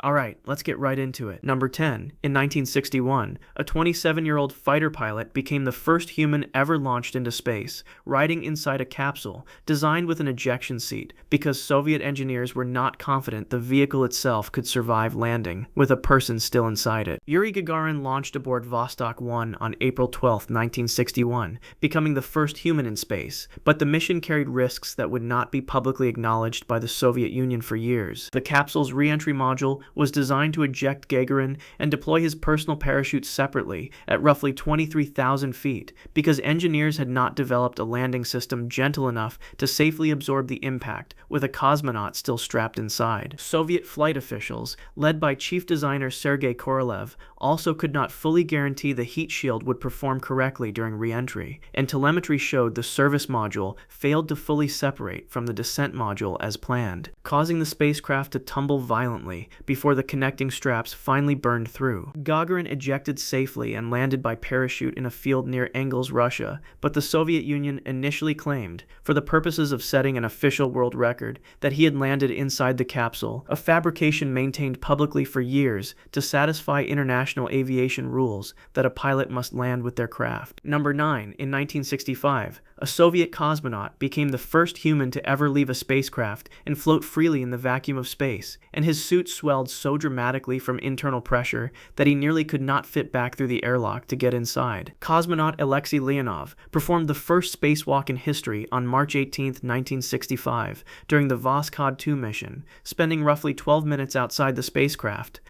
Alright, let's get right into it. Number 10. In 1961, a 27-year-old fighter pilot became the first human ever launched into space, riding inside a capsule designed with an ejection seat because Soviet engineers were not confident the vehicle itself could survive landing with a person still inside it. Yuri Gagarin launched aboard Vostok 1 on April 12, 1961, becoming the first human in space, but the mission carried risks that would not be publicly acknowledged by the Soviet Union for years. The capsule's re-entry module was designed to eject Gagarin and deploy his personal parachute separately at roughly 23,000 feet because engineers had not developed a landing system gentle enough to safely absorb the impact with a cosmonaut still strapped inside. Soviet flight officials, led by chief designer Sergei Korolev, also could not fully guarantee the heat shield would perform correctly during re-entry, and telemetry showed the service module failed to fully separate from the descent module as planned, causing the spacecraft to tumble violently before the connecting straps finally burned through. Gagarin ejected safely and landed by parachute in a field near Engels, Russia, but the Soviet Union initially claimed, for the purposes of setting an official world record, that he had landed inside the capsule, a fabrication maintained publicly for years to satisfy international aviation rules that a pilot must land with their craft. Number 9. In 1965, a Soviet cosmonaut became the first human to ever leave a spacecraft and float freely in the vacuum of space, and his suit swelled so dramatically from internal pressure that he nearly could not fit back through the airlock to get inside. Cosmonaut Alexei Leonov performed the first spacewalk in history on March 18, 1965, during the Voskhod 2 mission, spending roughly 12 minutes outside the spacecraft.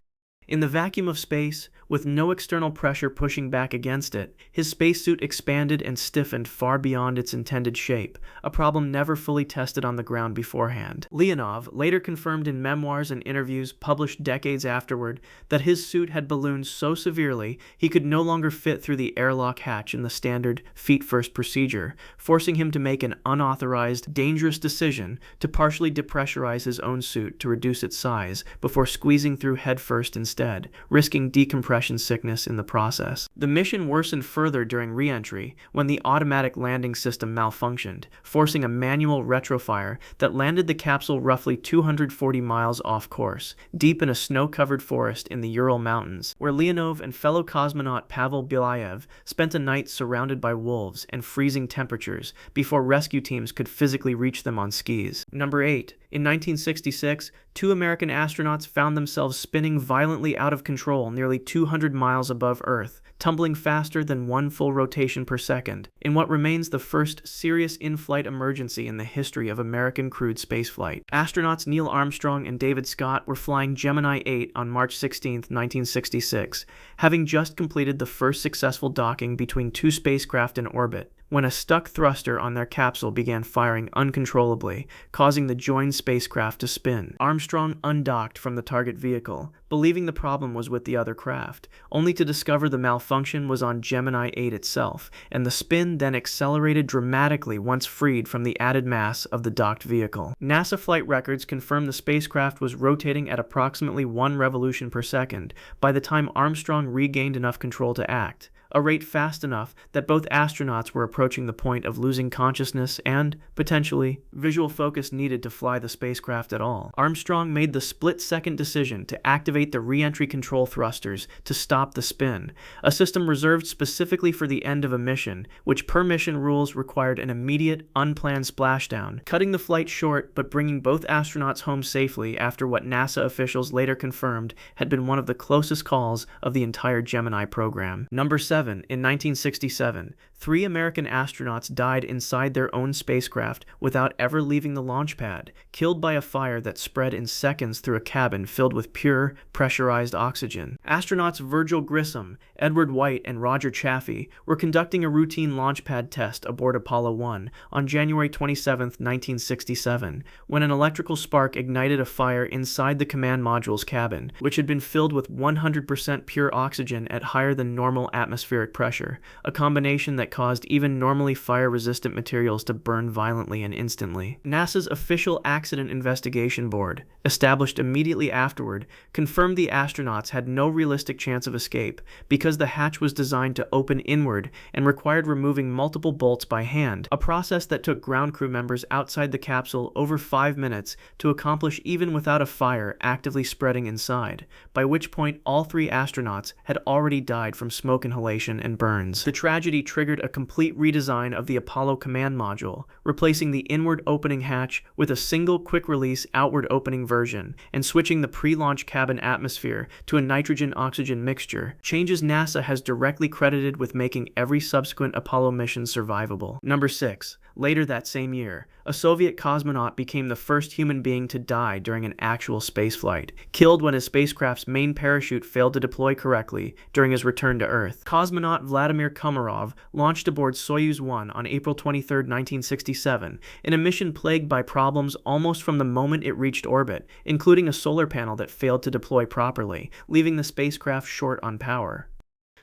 In the vacuum of space, with no external pressure pushing back against it, his spacesuit expanded and stiffened far beyond its intended shape, a problem never fully tested on the ground beforehand. Leonov later confirmed in memoirs and interviews published decades afterward that his suit had ballooned so severely he could no longer fit through the airlock hatch in the standard feet-first procedure, forcing him to make an unauthorized, dangerous decision to partially depressurize his own suit to reduce its size before squeezing through headfirst instead, risking decompression sickness in the process. The mission worsened further during re-entry when the automatic landing system malfunctioned, forcing a manual retrofire that landed the capsule roughly 240 miles off course, deep in a snow-covered forest in the Ural Mountains, where Leonov and fellow cosmonaut Pavel Belayev spent a night surrounded by wolves and freezing temperatures before rescue teams could physically reach them on skis. Number 8. In 1966, 2 American astronauts found themselves spinning violently out of control nearly 200 miles above Earth, tumbling faster than 1 full rotation per second, in what remains the first serious in-flight emergency in the history of American crewed spaceflight. Astronauts Neil Armstrong and David Scott were flying Gemini 8 on March 16, 1966, having just completed the first successful docking between 2 spacecraft in orbit, when a stuck thruster on their capsule began firing uncontrollably, causing the joined spacecraft to spin. Armstrong undocked from the target vehicle, believing the problem was with the other craft, only to discover the malfunction was on Gemini 8 itself, and the spin then accelerated dramatically once freed from the added mass of the docked vehicle. NASA flight records confirm the spacecraft was rotating at approximately 1 revolution per second by the time Armstrong regained enough control to act, a rate fast enough that both astronauts were approaching the point of losing consciousness and, potentially, visual focus needed to fly the spacecraft at all. Armstrong made the split-second decision to activate the re-entry control thrusters to stop the spin, a system reserved specifically for the end of a mission, which per mission rules required an immediate, unplanned splashdown, cutting the flight short but bringing both astronauts home safely after what NASA officials later confirmed had been one of the closest calls of the entire Gemini program. Number 7. In 1967, 3 American astronauts died inside their own spacecraft without ever leaving the launch pad, killed by a fire that spread in seconds through a cabin filled with pure, pressurized oxygen. Astronauts Virgil Grissom, Edward White, and Roger Chaffee were conducting a routine launch pad test aboard Apollo 1 on January 27, 1967, when an electrical spark ignited a fire inside the command module's cabin, which had been filled with 100% pure oxygen at higher than normal atmospheric atmospheric pressure, a combination that caused even normally fire-resistant materials to burn violently and instantly. NASA's official accident investigation board, established immediately afterward, confirmed the astronauts had no realistic chance of escape because the hatch was designed to open inward and required removing multiple bolts by hand, a process that took ground crew members outside the capsule over 5 minutes to accomplish even without a fire actively spreading inside, by which point all 3 astronauts had already died from smoke inhalation and burns. The tragedy triggered a complete redesign of the Apollo command module, replacing the inward opening hatch with a single quick-release outward opening version and switching the pre-launch cabin atmosphere to a nitrogen-oxygen mixture, changes NASA has directly credited with making every subsequent Apollo mission survivable. Number 6. Later that same year, a Soviet cosmonaut became the first human being to die during an actual spaceflight, killed when his spacecraft's main parachute failed to deploy correctly during his return to Earth. Cosmonaut Vladimir Komarov launched aboard Soyuz 1 on April 23, 1967, in a mission plagued by problems almost from the moment it reached orbit, including a solar panel that failed to deploy properly, leaving the spacecraft short on power.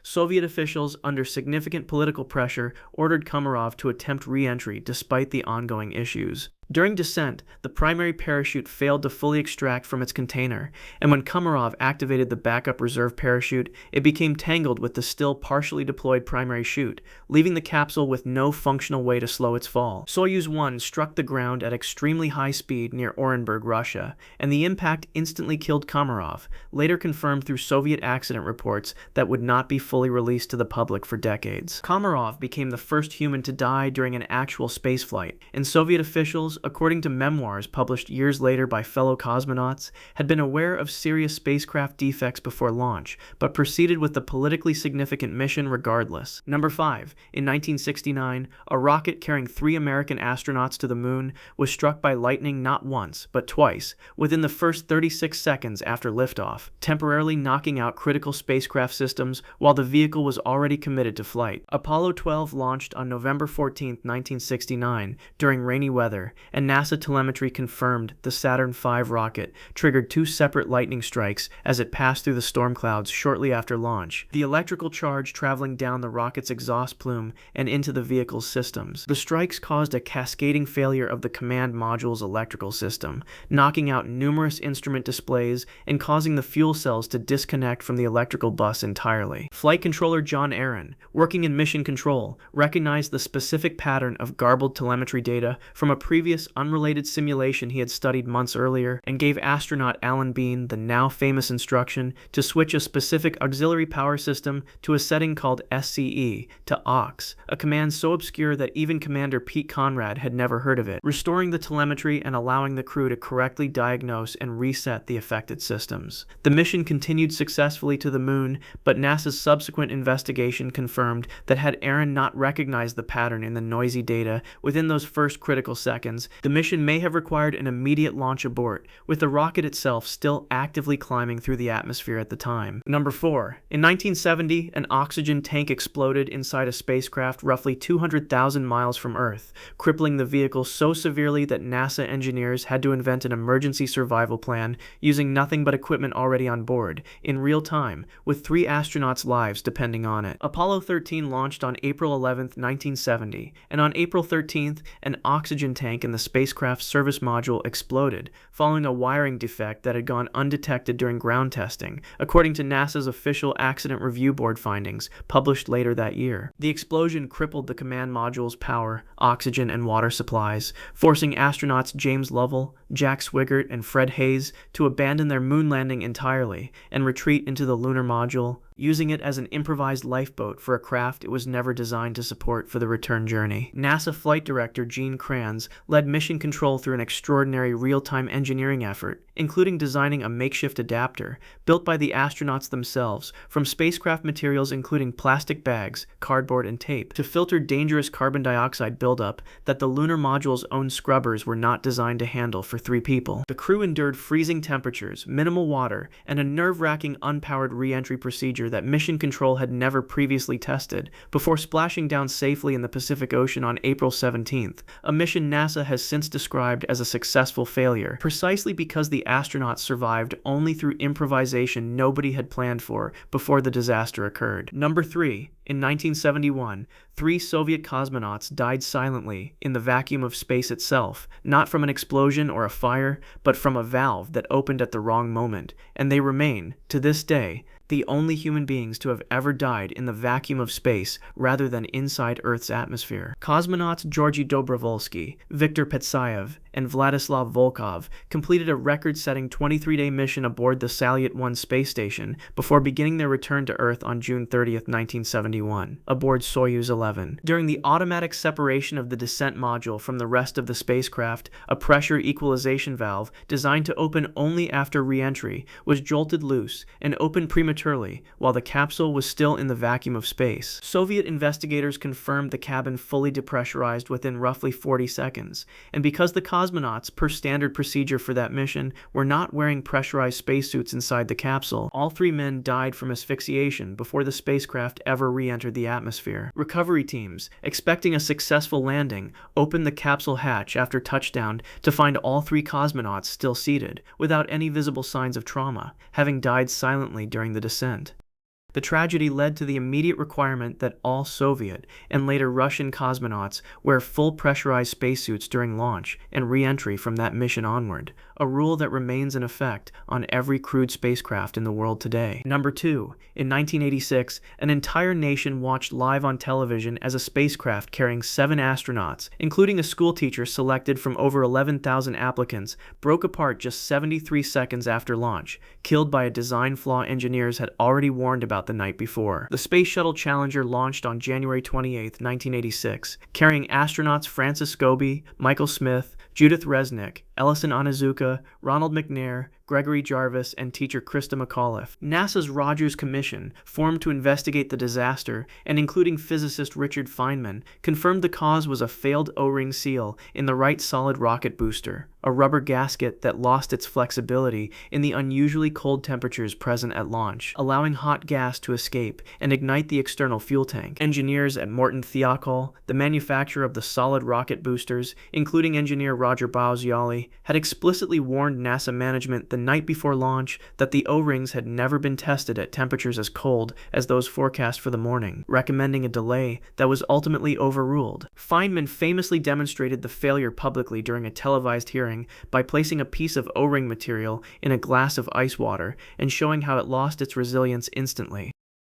Soviet officials, under significant political pressure, ordered Komarov to attempt re-entry despite the ongoing issues. During descent, the primary parachute failed to fully extract from its container, and when Komarov activated the backup reserve parachute, it became tangled with the still partially deployed primary chute, leaving the capsule with no functional way to slow its fall. Soyuz 1 struck the ground at extremely high speed near Orenburg, Russia, and the impact instantly killed Komarov, later confirmed through Soviet accident reports that would not be fully released to the public for decades. Komarov became the first human to die during an actual spaceflight, and Soviet officials, according to memoirs published years later by fellow cosmonauts, had been aware of serious spacecraft defects before launch, but proceeded with the politically significant mission regardless. Number 5. In 1969, a rocket carrying 3 American astronauts to the moon was struck by lightning not once, but twice, within the first 36 seconds after liftoff, temporarily knocking out critical spacecraft systems while the vehicle was already committed to flight. Apollo 12 launched on November 14, 1969, during rainy weather, and NASA telemetry confirmed the Saturn V rocket triggered 2 separate lightning strikes as it passed through the storm clouds shortly after launch, the electrical charge traveling down the rocket's exhaust plume and into the vehicle's systems. The strikes caused a cascading failure of the command module's electrical system, knocking out numerous instrument displays and causing the fuel cells to disconnect from the electrical bus entirely. Flight controller John Aaron, working in mission control, recognized the specific pattern of garbled telemetry data from a previous unrelated simulation he had studied months earlier, and gave astronaut Alan Bean the now famous instruction to switch a specific auxiliary power system to a setting called SCE to AUX, a command so obscure that even Commander Pete Conrad had never heard of it, restoring the telemetry and allowing the crew to correctly diagnose and reset the affected systems. The mission continued successfully to the moon, but NASA's subsequent investigation confirmed that had Aaron not recognized the pattern in the noisy data within those first critical seconds, the mission may have required an immediate launch abort, with the rocket itself still actively climbing through the atmosphere at the time. Number 4. In 1970, an oxygen tank exploded inside a spacecraft roughly 200,000 miles from Earth, crippling the vehicle so severely that NASA engineers had to invent an emergency survival plan using nothing but equipment already on board, in real time, with 3 astronauts' lives depending on it. Apollo 13 launched on April 11, 1970, and on April 13th, an oxygen tank in the spacecraft's service module exploded, following a wiring defect that had gone undetected during ground testing, according to NASA's official Accident Review Board findings, published later that year. The explosion crippled the command module's power, oxygen, and water supplies, forcing astronauts James Lovell, Jack Swigert, and Fred Hayes to abandon their moon landing entirely and retreat into the lunar module, using it as an improvised lifeboat for a craft it was never designed to support for the return journey. NASA Flight Director Gene Kranz led mission control through an extraordinary real-time engineering effort, including designing a makeshift adapter, built by the astronauts themselves, from spacecraft materials including plastic bags, cardboard, and tape, to filter dangerous carbon dioxide buildup that the lunar module's own scrubbers were not designed to handle for 3 people. The crew endured freezing temperatures, minimal water, and a nerve-wracking unpowered re-entry procedure that mission control had never previously tested, before splashing down safely in the Pacific Ocean on April 17th, a mission NASA has since described as a successful failure, precisely because the astronauts survived only through improvisation nobody had planned for before the disaster occurred. Number 3. In 1971, 3 Soviet cosmonauts died silently in the vacuum of space itself, not from an explosion or a fire, but from a valve that opened at the wrong moment, and they remain, to this day, the only human beings to have ever died in the vacuum of space rather than inside Earth's atmosphere. Cosmonauts Georgy Dobrovolsky, Viktor Petsayev, and Vladislav Volkov completed a record-setting 23-day mission aboard the Salyut-1 space station before beginning their return to Earth on June 30, 1971, aboard Soyuz 11. During the automatic separation of the descent module from the rest of the spacecraft, a pressure equalization valve designed to open only after re-entry was jolted loose and opened prematurely while the capsule was still in the vacuum of space. Soviet investigators confirmed the cabin fully depressurized within roughly 40 seconds, and because the cosmonauts, per standard procedure for that mission, were not wearing pressurized spacesuits inside the capsule, all 3 men died from asphyxiation before the spacecraft ever re-entered the atmosphere. Recovery teams, expecting a successful landing, opened the capsule hatch after touchdown to find all 3 cosmonauts still seated, without any visible signs of trauma, having died silently during the descent. The tragedy led to the immediate requirement that all Soviet and later Russian cosmonauts wear full pressurized spacesuits during launch and re-entry from that mission onward, a rule that remains in effect on every crewed spacecraft in the world today. Number 2. In 1986, an entire nation watched live on television as a spacecraft carrying 7 astronauts, including a schoolteacher selected from over 11,000 applicants, broke apart just 73 seconds after launch, killed by a design flaw engineers had already warned about the night before. The Space Shuttle Challenger launched on January 28, 1986, carrying astronauts Francis Scobie, Michael Smith, Judith Resnick, Ellison Onizuka, Ronald McNair, Gregory Jarvis, and teacher Krista McAuliffe. NASA's Rogers Commission, formed to investigate the disaster, and including physicist Richard Feynman, confirmed the cause was a failed O-ring seal in the right solid rocket booster, a rubber gasket that lost its flexibility in the unusually cold temperatures present at launch, allowing hot gas to escape and ignite the external fuel tank. Engineers at Morton Thiokol, the manufacturer of the solid rocket boosters, including engineer Roger Bauziali, had explicitly warned NASA management the night before launch that the O-rings had never been tested at temperatures as cold as those forecast for the morning, recommending a delay that was ultimately overruled. Feynman famously demonstrated the failure publicly during a televised hearing by placing a piece of O-ring material in a glass of ice water and showing how it lost its resilience instantly.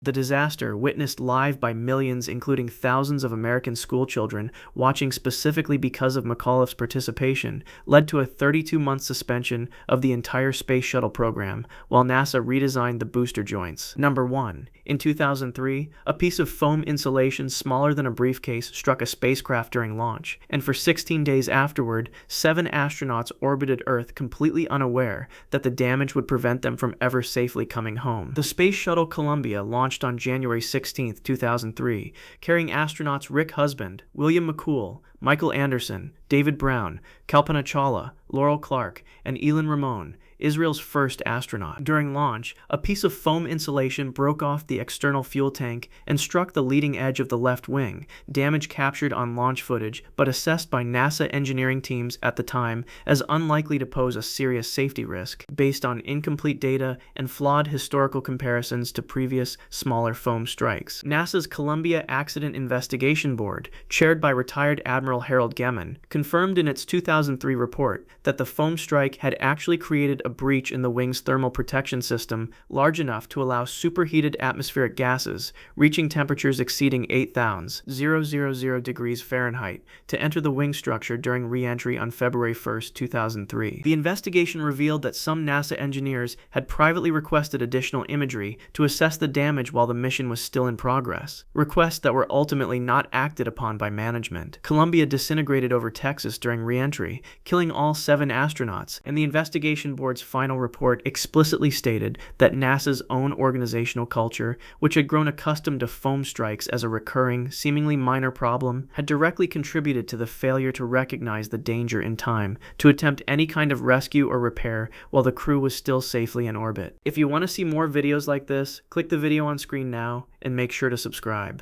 The disaster, witnessed live by millions, including thousands of American schoolchildren watching specifically because of McAuliffe's participation, led to a 32-month suspension of the entire Space Shuttle program, while NASA redesigned the booster joints. Number 1. In 2003, a piece of foam insulation smaller than a briefcase struck a spacecraft during launch, and for 16 days afterward, 7 astronauts orbited Earth completely unaware that the damage would prevent them from ever safely coming home. The Space Shuttle Columbia launched on January 16, 2003, carrying astronauts Rick Husband, William McCool, Michael Anderson, David Brown, Kalpana Chawla, Laurel Clark, and Elon Ramon, Israel's first astronaut. During launch, a piece of foam insulation broke off the external fuel tank and struck the leading edge of the left wing, damage captured on launch footage but assessed by NASA engineering teams at the time as unlikely to pose a serious safety risk, based on incomplete data and flawed historical comparisons to previous, smaller foam strikes. NASA's Columbia Accident Investigation Board, chaired by retired Admiral Harold Gemin, confirmed in its 2003 report that the foam strike had actually created a breach in the wing's thermal protection system large enough to allow superheated atmospheric gases, reaching temperatures exceeding 8,000 degrees Fahrenheit, to enter the wing structure during re-entry on February 1, 2003. The investigation revealed that some NASA engineers had privately requested additional imagery to assess the damage while the mission was still in progress, requests that were ultimately not acted upon by management. Columbia disintegrated over Texas during re-entry, killing all 7 astronauts, and the investigation board's final report explicitly stated that NASA's own organizational culture, which had grown accustomed to foam strikes as a recurring, seemingly minor problem, had directly contributed to the failure to recognize the danger in time to attempt any kind of rescue or repair while the crew was still safely in orbit. If you want to see more videos like this, click the video on screen now and make sure to subscribe.